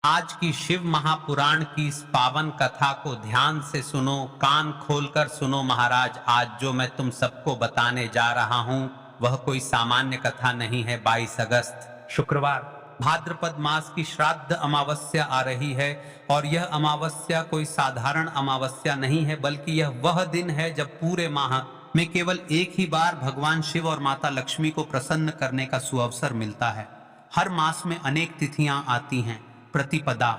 आज की शिव महापुराण की इस पावन कथा को ध्यान से सुनो, कान खोलकर सुनो महाराज। आज जो मैं तुम सबको बताने जा रहा हूं वह कोई सामान्य कथा नहीं है। 22 अगस्त शुक्रवार भाद्रपद मास की श्राद्ध अमावस्या आ रही है और यह अमावस्या कोई साधारण अमावस्या नहीं है, बल्कि यह वह दिन है जब पूरे माह में केवल एक ही बार भगवान शिव और माता लक्ष्मी को प्रसन्न करने का सुअवसर मिलता है। हर मास में अनेक तिथियां आती हैं, प्रतिपदा,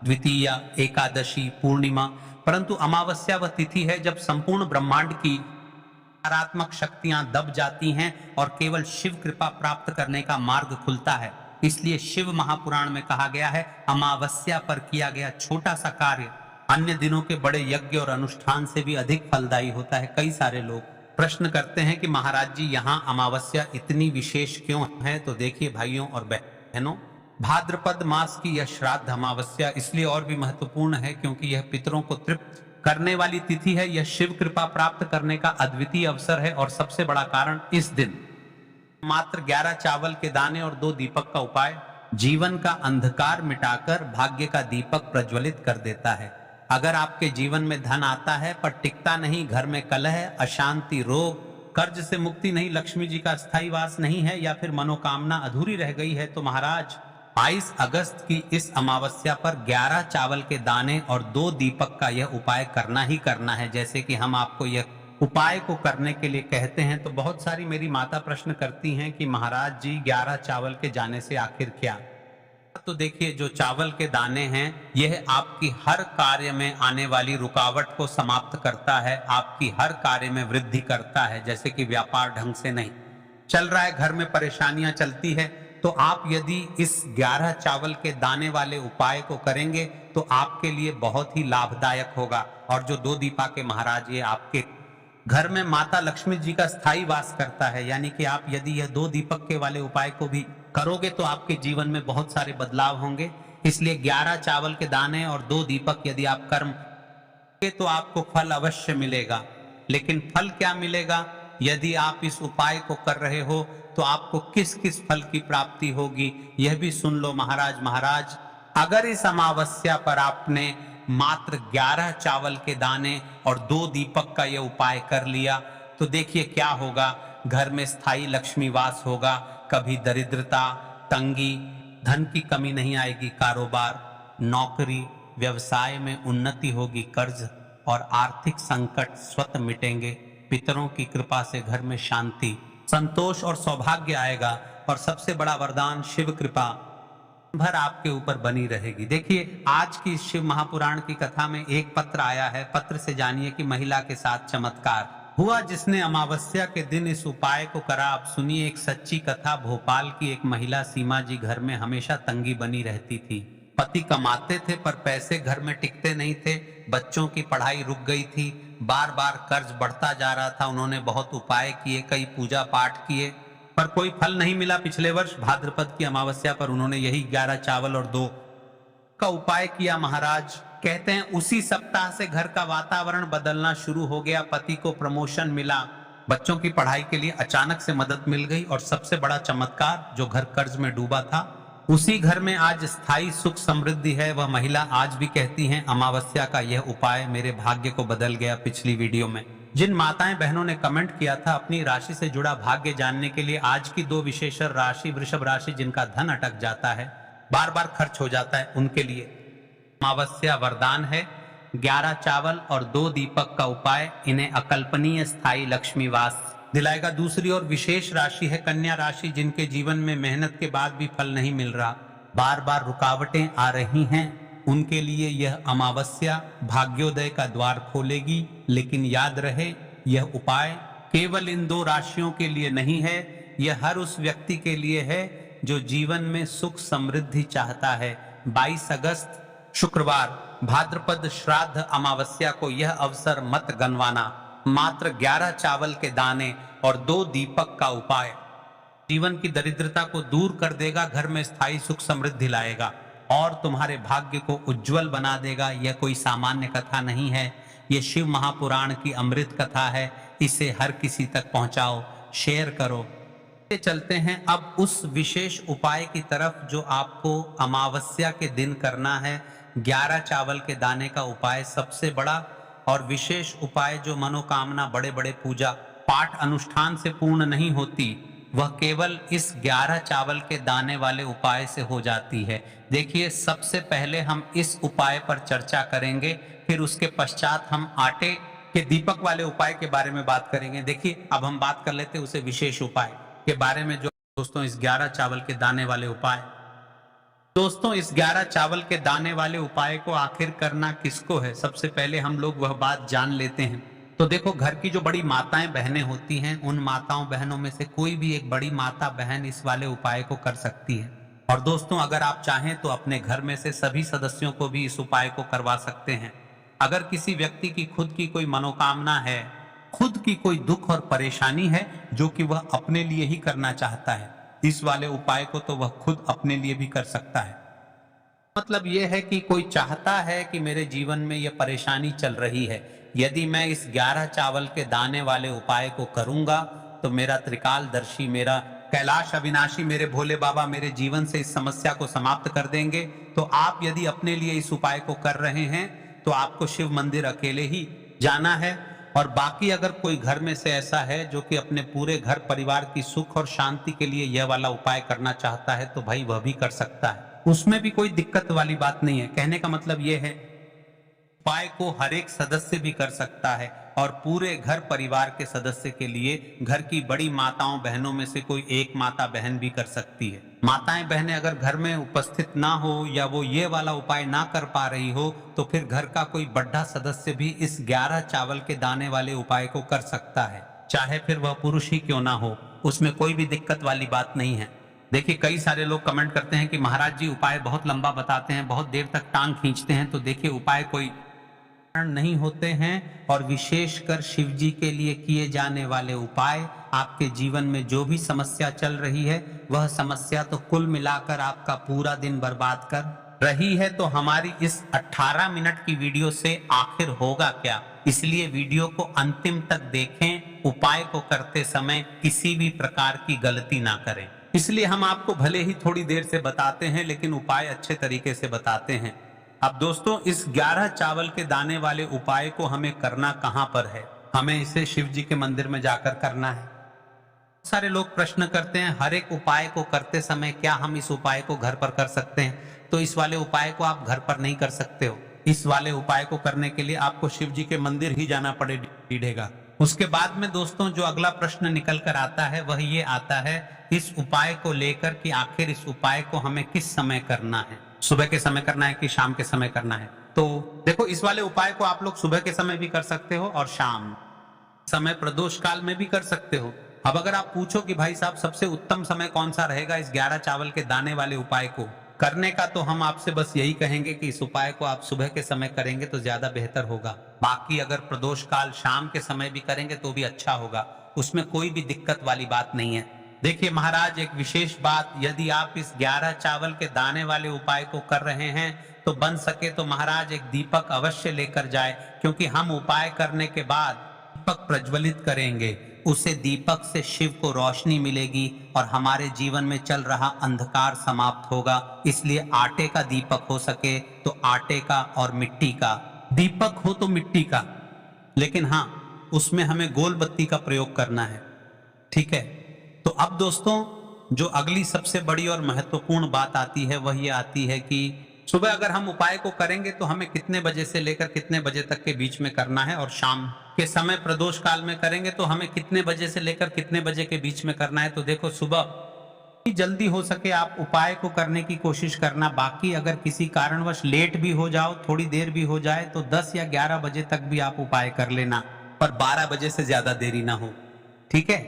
द्वितीया, एकादशी, पूर्णिमा, परंतु अमावस्या वह तिथि है जब संपूर्ण ब्रह्मांड की नकारात्मक शक्तियां दब जाती हैं और केवल शिव कृपा प्राप्त करने का मार्ग खुलता है। इसलिए शिव महापुराण में कहा गया है, अमावस्या पर किया गया छोटा सा कार्य अन्य दिनों के बड़े यज्ञ और अनुष्ठान से भी अधिक फलदायी होता है। कई सारे लोग प्रश्न करते हैं कि महाराज जी, यहाँ अमावस्या इतनी विशेष क्यों है? तो देखिए भाइयों और बहनों, भाद्रपद मास की यह श्राद्ध अमावस्या इसलिए और भी महत्वपूर्ण है क्योंकि यह पितरों को तृप्त करने वाली तिथि है। यह शिव कृपा प्राप्त करने का अद्वितीय अवसर है और सबसे बड़ा कारण, इस दिन मात्र 11 चावल के दाने और 2 दीपक का उपाय जीवन का अंधकार मिटाकर भाग्य का दीपक प्रज्वलित कर देता है। अगर आपके जीवन में धन आता है पर टिकता नहीं, घर में कलह, अशांति, रोग, कर्ज से मुक्ति नहीं, लक्ष्मी जी का स्थायी वास नहीं है या फिर मनोकामना अधूरी रह गई है, तो महाराज 22 अगस्त की इस अमावस्या पर 11 चावल के दाने और 2 दीपक का यह उपाय करना ही करना है। जैसे कि हम आपको यह उपाय को करने के लिए कहते हैं तो बहुत सारी मेरी माता प्रश्न करती हैं कि महाराज जी, 11 चावल के जाने से आखिर क्या? तो देखिए, जो चावल के दाने हैं यह आपकी हर कार्य में आने वाली रुकावट को समाप्त करता है, आपकी हर कार्य में वृद्धि करता है। जैसे कि व्यापार ढंग से नहीं चल रहा है, घर में परेशानियां चलती है, तो आप यदि इस 11 चावल के दाने वाले उपाय को करेंगे तो आपके लिए बहुत ही लाभदायक होगा। और जो 2 दीपा के महाराज, ये आपके घर में माता लक्ष्मी जी का स्थायी वास करता है, यानी कि आप यदि यह 2 दीपक के वाले उपाय को भी करोगे तो आपके जीवन में बहुत सारे बदलाव होंगे। इसलिए 11 चावल के दाने और 2 दीपक यदि आप कर्म तो आपको फल अवश्य मिलेगा। लेकिन फल क्या मिलेगा? यदि आप इस उपाय को कर रहे हो तो आपको किस किस फल की प्राप्ति होगी यह भी सुन लो महाराज। अगर इस अमावस्या पर आपने मात्र 11 चावल के दाने और 2 दीपक का यह उपाय कर लिया तो देखिए क्या होगा। घर में स्थायी लक्ष्मी वास होगा, कभी दरिद्रता, तंगी, धन की कमी नहीं आएगी, कारोबार, नौकरी, व्यवसाय में उन्नति होगी, कर्ज और आर्थिक संकट स्वतः मिटेंगे। पितरों की कृपा से घर में शांति, संतोष और सौभाग्य आएगा और सबसे बड़ा वरदान, शिव कृपा भर आपके ऊपर बनी रहेगी। देखिए, आज की शिव महापुराण की कथा में एक पत्र आया है। पत्र से जानिए कि महिला के साथ चमत्कार हुआ जिसने अमावस्या के दिन इस उपाय को करा। आप सुनिए एक सच्ची कथा। भोपाल की एक महिला सीमा जी, घर में हमेशा तंगी बनी रहती थी। पति कमाते थे पर पैसे घर में टिकते नहीं थे, बच्चों की पढ़ाई रुक गई थी, बार बार कर्ज बढ़ता जा रहा था। उन्होंने बहुत उपाय किए, कई पूजा पाठ किए पर कोई फल नहीं मिला। पिछले वर्ष भाद्रपद की अमावस्या पर उन्होंने यही 11 चावल और 2 का उपाय किया। महाराज कहते हैं उसी सप्ताह से घर का वातावरण बदलना शुरू हो गया। पति को प्रमोशन मिला, बच्चों की पढ़ाई के लिए अचानक से मदद मिल गई और सबसे बड़ा चमत्कार, जो घर कर्ज में डूबा था उसी घर में आज स्थायी सुख समृद्धि है। वह महिला आज भी कहती हैं, अमावस्या का यह उपाय मेरे भाग्य को बदल गया। पिछली वीडियो में जिन माताएं बहनों ने कमेंट किया था अपनी राशि से जुड़ा भाग्य जानने के लिए, आज की 2 विशेषर राशि, वृषभ राशि, जिनका धन अटक जाता है, बार बार खर्च हो जाता है, उनके लिए अमावस्या वरदान है। 11 चावल और 2 दीपक का उपाय इन्हें अकल्पनीय स्थायी लक्ष्मी वास दिलाएगा। दूसरी और विशेष राशि है कन्या राशि, जिनके जीवन में मेहनत के बाद भी फल नहीं मिल रहा, बार बार रुकावटें आ रही हैं, उनके लिए यह अमावस्या भाग्योदय का द्वार खोलेगी। लेकिन याद रहे, यह उपाय केवल इन 2 राशियों के लिए नहीं है, यह हर उस व्यक्ति के लिए है जो जीवन में सुख समृद्धि चाहता है। 22 अगस्त शुक्रवार भाद्रपद श्राद्ध अमावस्या को यह अवसर मत गंवाना। मात्र 11 चावल के दाने और 2 दीपक का उपाय जीवन की दरिद्रता को दूर कर देगा, घर में स्थायी सुख समृद्धि लाएगा और तुम्हारे भाग्य को उज्जवल बना देगा। यह कोई सामान्य कथा नहीं है, यह शिव महापुराण की अमृत कथा है। इसे हर किसी तक पहुंचाओ, शेयर करो। चलते हैं अब उस विशेष उपाय की तरफ जो आपको अमावस्या के दिन करना है। 11 चावल के दाने का उपाय सबसे बड़ा और विशेष उपाय, जो मनोकामना बड़े बड़े पूजा पाठ अनुष्ठान से पूर्ण नहीं होती, वह केवल इस 11 चावल के दाने वाले उपाय से हो जाती है। देखिए, सबसे पहले हम इस उपाय पर चर्चा करेंगे, फिर उसके पश्चात हम आटे के दीपक वाले उपाय के बारे में बात करेंगे। देखिए, अब हम बात कर लेते हैं उसे विशेष उपाय के बारे में, जो दोस्तों इस 11 चावल के दाने वाले उपाय। दोस्तों, इस 11 चावल के दाने वाले उपाय को आखिर करना किसको है, सबसे पहले हम लोग वह बात जान लेते हैं। तो देखो, घर की जो बड़ी माताएं बहनें होती हैं, उन माताओं बहनों में से कोई भी एक बड़ी माता बहन इस वाले उपाय को कर सकती है। और दोस्तों, अगर आप चाहें तो अपने घर में से सभी सदस्यों को भी इस उपाय को करवा सकते हैं। अगर किसी व्यक्ति की खुद की कोई मनोकामना है, खुद की कोई दुख और परेशानी है जो कि वह अपने लिए ही करना चाहता है, इस वाले उपाय को तो वह खुद अपने लिए भी कर सकता है। मतलब यह है कि कोई चाहता है कि मेरे जीवन में यह परेशानी चल रही है, यदि मैं इस 11 चावल के दाने वाले उपाय को करूंगा तो मेरा त्रिकालदर्शी, मेरा कैलाश अविनाशी, मेरे भोले बाबा मेरे जीवन से इस समस्या को समाप्त कर देंगे। तो आप यदि अपने लिए इस उपाय को कर रहे हैं तो आपको शिव मंदिर अकेले ही जाना है। और बाकी अगर कोई घर में से ऐसा है जो कि अपने पूरे घर परिवार की सुख और शांति के लिए यह वाला उपाय करना चाहता है, तो भाई वह भी कर सकता है, उसमें भी कोई दिक्कत वाली बात नहीं है। कहने का मतलब यह है, उपाय को हर एक सदस्य भी कर सकता है और पूरे घर परिवार के सदस्य के लिए घर की बड़ी माताओं बहनों में से कोई एक माता बहन भी कर सकती है। माताएं बहनें अगर घर में उपस्थित ना हो या वो ये वाला उपाय ना कर पा रही हो, तो फिर घर का कोई बड़ा सदस्य भी इस 11 चावल के दाने वाले उपाय को कर सकता है, चाहे फिर वह पुरुष ही क्यों ना हो, उसमें कोई भी दिक्कत वाली बात नहीं है। देखिए, कई सारे लोग कमेंट करते हैं कि महाराज जी उपाय बहुत लंबा बताते हैं, बहुत देर तक टांग खींचते हैं। तो देखिए, उपाय कोई नहीं होते हैं और विशेषकर शिव जी के लिए किए जाने वाले उपाय आपके जीवन में जो भी समस्या चल रही है, वह समस्या तो कुल मिलाकर आपका पूरा दिन बर्बाद कर रही है। तो हमारी इस 18 मिनट की वीडियो से आखिर होगा क्या, इसलिए वीडियो को अंतिम तक देखें। उपाय को करते समय किसी भी प्रकार की गलती ना करें, इसलिए हम आपको भले ही थोड़ी देर से बताते हैं, लेकिन उपाय अच्छे तरीके से बताते हैं। अब दोस्तों, इस 11 चावल के दाने वाले उपाय को हमें करना कहां पर है, हमें इसे शिव जी के मंदिर में जाकर करना है। सारे लोग प्रश्न करते हैं, हर एक उपाय को करते समय क्या हम इस उपाय को घर पर कर सकते हैं? तो इस वाले उपाय को आप घर पर नहीं कर सकते हो। इस वाले उपाय को करने के लिए आपको शिव जी के मंदिर ही जाना पड़ेगा। उसके बाद में दोस्तों, जो अगला प्रश्न निकल कर आता है वह ये आता है इस उपाय को लेकर कि आखिर इस उपाय को हमें किस समय करना है, सुबह के समय करना है कि शाम के समय करना है। तो देखो, इस वाले उपाय को आप लोग सुबह के समय भी कर सकते हो और शाम समय प्रदोष काल में भी कर सकते हो। अब अगर आप पूछो कि भाई साहब सबसे उत्तम समय कौन सा रहेगा इस 11 चावल के दाने वाले उपाय को करने का, तो हम आपसे बस यही कहेंगे कि इस उपाय को आप सुबह के समय करेंगे तो ज्यादा बेहतर होगा। बाकी अगर प्रदोष काल शाम के समय भी करेंगे तो भी अच्छा होगा, उसमें कोई भी दिक्कत वाली बात नहीं है। देखिए महाराज, एक विशेष बात, यदि आप इस 11 चावल के दाने वाले उपाय को कर रहे हैं तो बन सके तो महाराज एक दीपक अवश्य लेकर जाए, क्योंकि हम उपाय करने के बाद दीपक प्रज्वलित करेंगे, उसे दीपक से शिव को रोशनी मिलेगी और हमारे जीवन में चल रहा अंधकार समाप्त होगा। इसलिए आटे का दीपक हो सके तो आटे का, और मिट्टी का दीपक हो तो मिट्टी का, लेकिन हाँ, उसमें हमें गोल बत्ती का प्रयोग करना है, ठीक है। तो अब दोस्तों, जो अगली सबसे बड़ी और महत्वपूर्ण बात आती है वह ये आती है कि सुबह अगर हम उपाय को करेंगे तो हमें कितने बजे से लेकर कितने बजे तक के बीच में करना है, और शाम के समय प्रदोष काल में करेंगे तो हमें कितने बजे से लेकर कितने बजे के बीच में करना है। तो देखो, सुबह जल्दी हो सके आप उपाय को करने की कोशिश करना। बाकी अगर किसी कारणवश लेट भी हो जाओ, थोड़ी देर भी हो जाए, तो 10 या 11 बजे तक भी आप उपाय कर लेना, पर 12 बजे से ज्यादा देरी ना हो, ठीक है,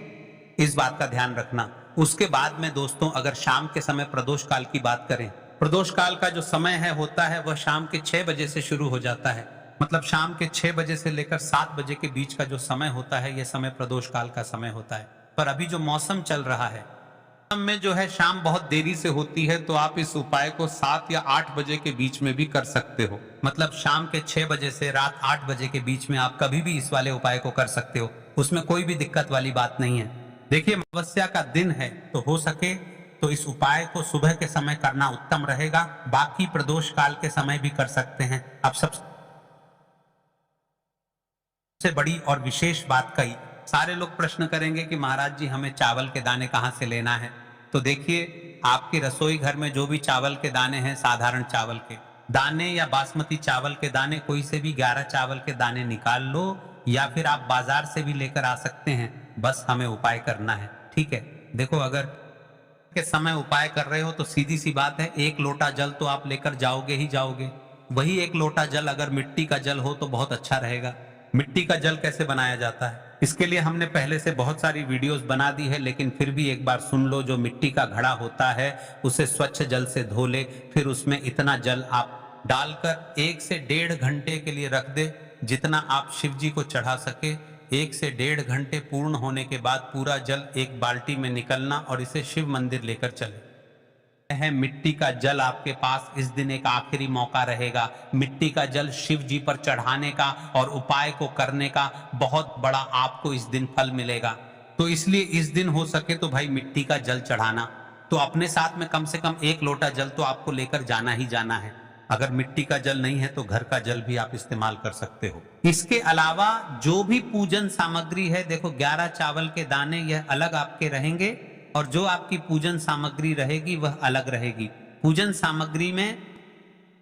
इस बात का ध्यान रखना। उसके बाद में दोस्तों, अगर शाम के समय प्रदोष काल की बात करें, प्रदोष काल का जो समय है होता है वह शाम के 6 बजे से शुरू हो जाता है। मतलब शाम के 6 बजे से लेकर 7 बजे के बीच का जो समय होता है, यह समय प्रदोष काल का समय होता है। पर अभी जो मौसम चल रहा है, में जो है शाम बहुत देरी से होती है, तो आप इस उपाय को 7 या 8 बजे के बीच में भी कर सकते हो। मतलब शाम के 6 बजे से रात 8 बजे के बीच में आप कभी भी इस वाले उपाय को कर सकते हो, उसमें कोई भी दिक्कत वाली बात नहीं है। देखिए अमावस्या का दिन है तो हो सके तो इस उपाय को सुबह के समय करना उत्तम रहेगा, बाकी प्रदोष काल के समय भी कर सकते हैं। अब सबसे बड़ी और विशेष बात कही, सारे लोग प्रश्न करेंगे कि महाराज जी हमें चावल के दाने कहाँ से लेना है। तो देखिए आपके रसोई घर में जो भी चावल के दाने हैं, साधारण चावल के दाने या बासमती चावल के दाने, कोई से भी 11 चावल के दाने निकाल लो या फिर आप बाजार से भी लेकर आ सकते हैं। बस हमें उपाय करना है, ठीक है। देखो अगर के समय उपाय कर रहे हो तो सीधी सी बात है, 1 लोटा जल तो आप लेकर जाओगे ही जाओगे। वही 1 लोटा जल अगर मिट्टी का जल हो तो बहुत अच्छा रहेगा। मिट्टी का जल कैसे बनाया जाता है, इसके लिए हमने पहले से बहुत सारी वीडियोस बना दी है, लेकिन फिर भी एक बार सुन लो। जो मिट्टी का घड़ा होता है उसे स्वच्छ जल से धो ले, फिर उसमें इतना जल आप डालकर 1 से 1.5 घंटे के लिए रख दे, जितना आप शिव जी को चढ़ा सके। 1 से 1.5 घंटे पूर्ण होने के बाद पूरा जल एक बाल्टी में निकलना और इसे शिव मंदिर लेकर चले। है मिट्टी का जल आपके पास इस दिन एक आखिरी मौका रहेगा, मिट्टी का जल शिव जी पर चढ़ाने का और उपाय को करने का बहुत बड़ा आपको इस दिन फल मिलेगा। तो इसलिए इस दिन हो सके तो भाई मिट्टी का जल चढ़ाना, तो अपने साथ में कम से कम 1 लोटा जल तो आपको लेकर जाना ही जाना है। अगर मिट्टी का जल नहीं है तो घर का जल भी आप इस्तेमाल कर सकते हो। इसके अलावा जो भी पूजन सामग्री है, देखो 11 चावल के दाने यह अलग आपके रहेंगे और जो आपकी पूजन सामग्री रहेगी वह अलग रहेगी। पूजन सामग्री में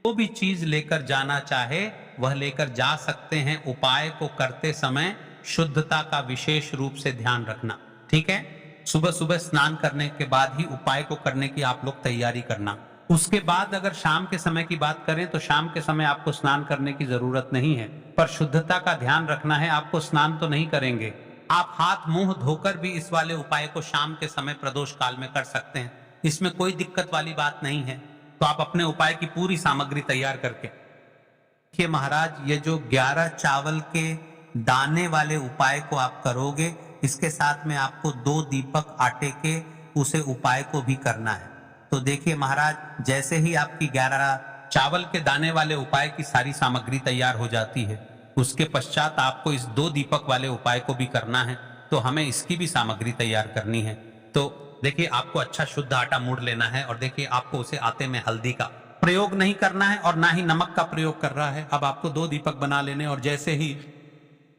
जो भी चीज लेकर जाना चाहे वह लेकर जा सकते हैं। उपाय को करते समय शुद्धता का विशेष रूप से ध्यान रखना, ठीक है। सुबह सुबह स्नान करने के बाद ही उपाय को करने की आप लोग तैयारी करना। उसके बाद अगर शाम के समय की बात करें तो शाम के समय आपको स्नान करने की जरूरत नहीं है, पर शुद्धता का ध्यान रखना है। आपको स्नान तो नहीं करेंगे, आप हाथ मुंह धोकर भी इस वाले उपाय को शाम के समय प्रदोष काल में कर सकते हैं। इसमें कोई दिक्कत वाली बात नहीं है। तो आप अपने उपाय की पूरी सामग्री तैयार करके देखिए महाराज, ये जो 11 चावल के दाने वाले उपाय को आप करोगे, इसके साथ में आपको 2 दीपक आटे के उसे उपाय को भी करना है। तो देखिए महाराज, जैसे ही आपकी 11 चावल के दाने वाले उपाय की सारी सामग्री तैयार हो जाती है, उसके पश्चात आपको इस 2 दीपक वाले उपाय को भी करना है। तो हमें इसकी भी सामग्री तैयार करनी है। तो देखिए आपको अच्छा शुद्ध आटा मूड़ लेना है और देखिए आपको उसे आटे में हल्दी का प्रयोग नहीं करना है और ना ही नमक का प्रयोग कर रहा है। अब आपको 2 दीपक बना लेने और जैसे ही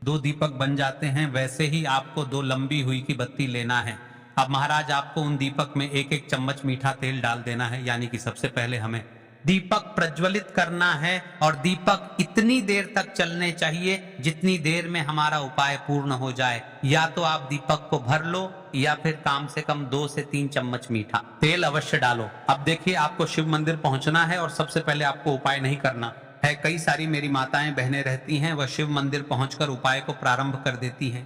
2 दीपक बन जाते हैं वैसे ही आपको 2 लंबी हुई की बत्ती लेना है। अब महाराज आपको उन दीपक में 1-1 चम्मच मीठा तेल डाल देना है, यानी कि सबसे पहले हमें दीपक प्रज्वलित करना है और दीपक इतनी देर तक चलने चाहिए जितनी देर में हमारा उपाय पूर्ण हो जाए। या तो आप दीपक को भर लो या फिर कम से कम 2 से 3 चम्मच मीठा तेल अवश्य डालो। अब देखिए आपको शिव मंदिर पहुंचना है और सबसे पहले आपको उपाय नहीं करना है। कई सारी मेरी माताएं बहनें रहती हैं, वह शिव मंदिर पहुंचकर उपाय को प्रारंभ कर देती हैं।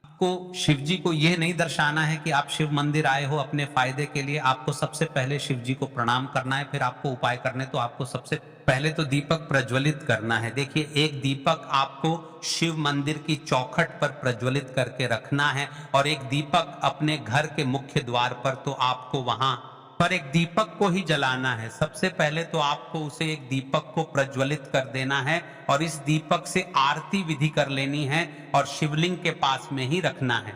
आपको शिव जी को यह नहीं दर्शाना है कि आप शिव मंदिर आए हो अपने फायदे के लिए। आपको सबसे पहले शिव जी को प्रणाम करना है, फिर आपको उपाय करने। तो आपको सबसे पहले तो दीपक प्रज्वलित करना है। देखिए एक दीपक आपको शिव मंदिर की चौखट पर प्रज्वलित करके रखना है और एक दीपक अपने घर के मुख्य द्वार पर, तो आपको वहां पर एक दीपक को ही जलाना है। सबसे पहले तो आपको उसे एक दीपक को प्रज्वलित कर देना है और इस दीपक से आरती विधि कर लेनी है और शिवलिंग के पास में ही रखना है।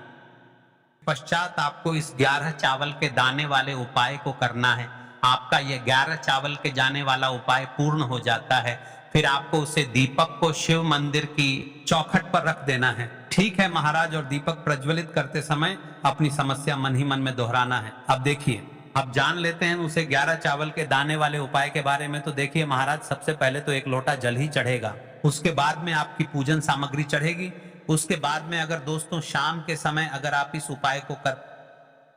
पश्चात आपको इस 11 चावल के दाने वाले उपाय को करना है। आपका ये 11 चावल के जाने वाला उपाय पूर्ण हो जाता है, फिर आपको उसे दीपक को शिव मंदिर की चौखट पर रख देना है। ठीक है महाराज, और दीपक प्रज्वलित करते समय अपनी समस्या मन ही मन में दोहराना है। अब देखिए, अब जान लेते हैं उसे 11 चावल के दाने वाले उपाय के बारे में। तो देखिए महाराज, सबसे पहले तो 1 लोटा जल ही चढ़ेगा, उसके बाद में आपकी पूजन सामग्री चढ़ेगी। उसके बाद में अगर दोस्तों शाम के समय अगर आप इस उपाय को कर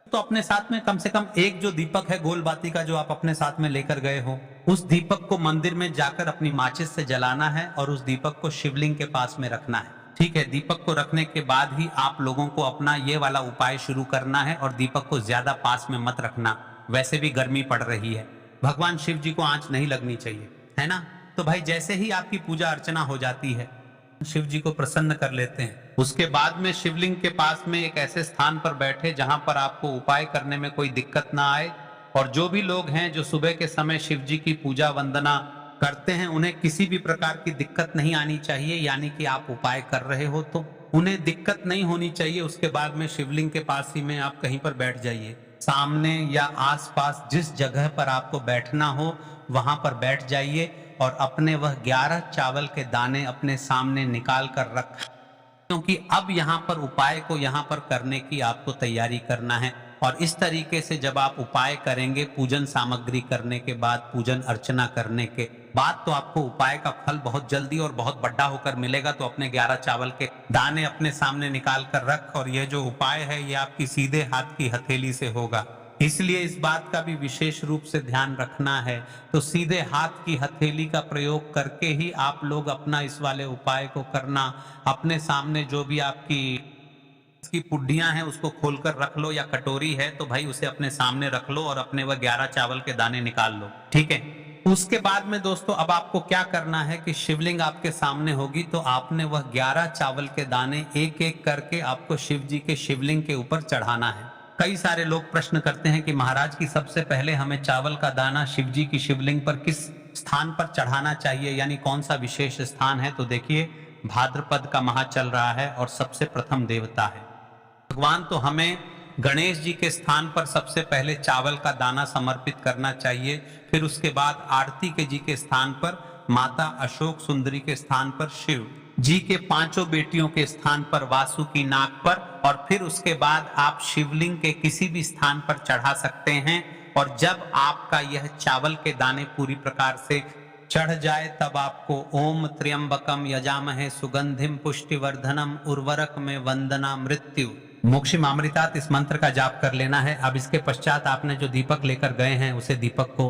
तो अपने साथ में कम से कम एक जो दीपक है गोल बाती का, जो आप अपने साथ में लेकर गए हो, उस दीपक को मंदिर में जाकर अपनी माचिस से जलाना है और उस दीपक को शिवलिंग के पास में रखना है। ठीक है, दीपक को रखने के बाद ही आप लोगों को अपना ये वाला उपाय शुरू करना है और दीपक को ज्यादा पास में मत रखना। वैसे भी गर्मी पड़ रही है, भगवान शिव जी को आंच नहीं लगनी चाहिए, है ना। तो भाई जैसे ही आपकी पूजा अर्चना हो जाती है, शिव जी को प्रसन्न कर लेते हैं। उसके बाद में शिवलिंग के पास में एक ऐसे स्थान पर बैठे जहां पर आपको उपाय करने में कोई दिक्कत ना आए। और जो भी लोग हैं जो सुबह के समय शिव जी की पूजा वंदना करते हैं, उन्हें किसी भी प्रकार की दिक्कत नहीं आनी चाहिए। यानी कि आप उपाय कर रहे हो तो उन्हें दिक्कत नहीं होनी चाहिए। उसके बाद में शिवलिंग के पास ही में आप कहीं पर बैठ जाइए, सामने या आसपास जिस जगह पर आपको बैठना हो वहां पर बैठ जाइए और अपने वह 11 चावल के दाने अपने सामने निकाल कर रख, क्योंकि अब यहाँ पर उपाय को यहाँ पर करने की आपको तैयारी करना है। और इस तरीके से जब आप उपाय करेंगे, पूजन सामग्री करने के बाद, पूजन अर्चना करने के बाद, तो आपको उपाय का फल बहुत जल्दी और बहुत बड़ा होकर मिलेगा। तो अपने 11 चावल के दाने अपने सामने निकाल कर रख, और यह जो उपाय है ये आपकी सीधे हाथ की हथेली से होगा, इसलिए इस बात का भी विशेष रूप से ध्यान रखना है। तो सीधे हाथ की हथेली का प्रयोग करके ही आप लोग अपना इस वाले उपाय को करना। अपने सामने जो भी आपकी इसकी पुड्डियां हैं उसको खोलकर रख लो, या कटोरी है तो भाई उसे अपने सामने रख लो और अपने वह 11 चावल के दाने निकाल लो, ठीक है। उसके बाद में दोस्तों अब आपको क्या करना है कि शिवलिंग आपके सामने होगी, तो आपने वह 11 चावल के दाने एक एक करके आपको शिव जी के शिवलिंग के ऊपर चढ़ाना है। कई सारे लोग प्रश्न करते हैं कि महाराज की सबसे पहले हमें चावल का दाना शिव जी की शिवलिंग पर किस स्थान पर चढ़ाना चाहिए, यानी कौन सा विशेष स्थान है। तो देखिए, भाद्रपद का माह चल रहा है और सबसे प्रथम देवता है भगवान, तो हमें गणेश जी के स्थान पर सबसे पहले चावल का दाना समर्पित करना चाहिए। फिर उसके बाद आरती के जी के स्थान पर, माता अशोक सुंदरी के स्थान पर, शिव जी के 5 बेटियों के स्थान पर, वासुकी नाग पर, और फिर उसके बाद आप शिवलिंग के किसी भी स्थान पर चढ़ा सकते हैं। और जब आपका यह चावल के दाने पूरी प्रकार से चढ़ जाए तब आपको ओम त्र्यंबकम यजामहे सुगंधिम पुष्टिवर्धनम उर्वरक में वंदना मृत्यु मोक्षिमामृतात्, इस मंत्र का जाप कर लेना है। अब इसके पश्चात आपने जो दीपक लेकर गए हैं उसे दीपक को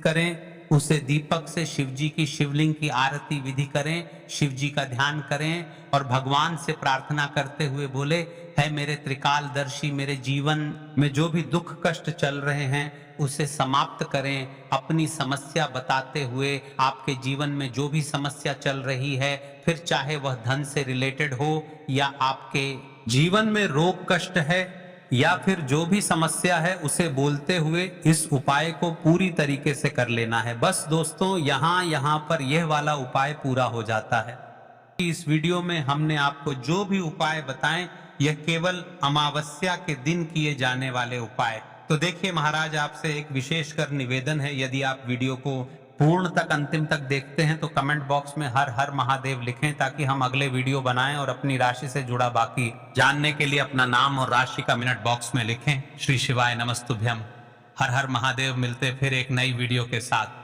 करें, उसे दीपक से शिव जी की शिवलिंग की आरती विधि करें, शिव जी का ध्यान करें और भगवान से प्रार्थना करते हुए बोले, है मेरे त्रिकालदर्शी, मेरे जीवन में जो भी दुख कष्ट चल रहे हैं उसे समाप्त करें। अपनी समस्या बताते हुए, आपके जीवन में जो भी समस्या चल रही है, फिर चाहे वह धन से रिलेटेड हो या आपके जीवन में रोग कष्ट है या फिर जो भी समस्या है, उसे बोलते हुए इस उपाय को पूरी तरीके से कर लेना है। बस दोस्तों, यहाँ पर यह वाला उपाय पूरा हो जाता है। इस वीडियो में हमने आपको जो भी उपाय बताएं, यह केवल अमावस्या के दिन किए जाने वाले उपाय। तो देखिए महाराज, आपसे एक विशेषकर निवेदन है, यदि आप वीडियो को पूर्ण तक, अंतिम तक देखते हैं तो कमेंट बॉक्स में हर हर महादेव लिखें, ताकि हम अगले वीडियो बनाएं और अपनी राशि से जुड़ा बाकी जानने के लिए अपना नाम और राशि का मिनट बॉक्स में लिखें। श्री शिवाय नमस्तुभ्यम। हर हर महादेव। मिलते फिर एक नई वीडियो के साथ।